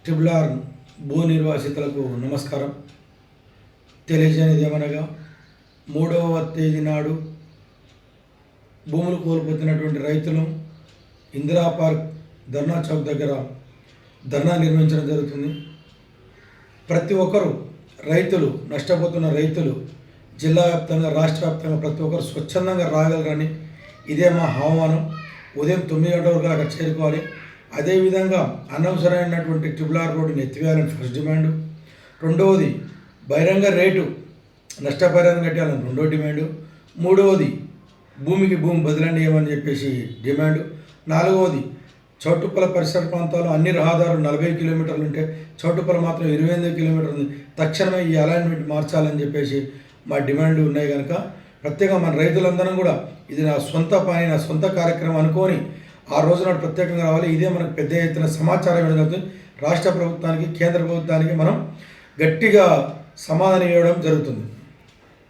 Triple R భూ నిర్వాసితులకు నమస్కారం. తెలియజేయనిది ఏమనగా 3వ తేదీ నాడు భూములు కోల్పోతున్నటువంటి రైతులు ఇందిరా పార్క్ ధర్నా చౌక్ దగ్గర ధర్నా నిర్వహించడం జరుగుతుంది. ప్రతి ఒక్కరు రైతులు, నష్టపోతున్న రైతులు జిల్లా వ్యాప్తంగా, రాష్ట్ర వ్యాప్తంగా ప్రతి ఒక్కరు స్వచ్ఛందంగా రాగలరని ఇదే మా ఆహ్వానం. ఉదయం 9 గంటల వరకు అక్కడ చేరుకోవాలి. అదేవిధంగా అనవసరమైనటువంటి ట్రిపుల్ ఆర్ రోడ్డుని ఎత్తివేయాలని ఫస్ట్ డిమాండు. రెండవది బహిరంగ రేటు నష్టపరిహారం కట్టాలని రెండో డిమాండు. మూడవది భూమికి భూమి బదిలండి చేయమని చెప్పేసి డిమాండు. నాలుగవది చౌటుప్పల పరిసర ప్రాంతాల్లో అన్ని రహదారులు 40 కిలోమీటర్లు ఉంటే చౌటుప్పల మాత్రం 28 కిలోమీటర్లు ఉంది. తక్షణమే ఈ అలైన్మెంట్ మార్చాలని చెప్పేసి మా డిమాండ్లు ఉన్నాయి. కనుక ప్రత్యేకంగా మన రైతులందరం కూడా ఇది నా సొంత పని, నా సొంత కార్యక్రమం అనుకొని ఆ రోజు నాడు ప్రత్యేకంగా రావాలి. ఇదే మనకు పెద్ద ఎత్తున సమాచారం ఇవ్వడం జరుగుతుంది. రాష్ట్ర ప్రభుత్వానికి, కేంద్ర ప్రభుత్వానికి మనం గట్టిగా సమాధానం ఇవ్వడం జరుగుతుంది.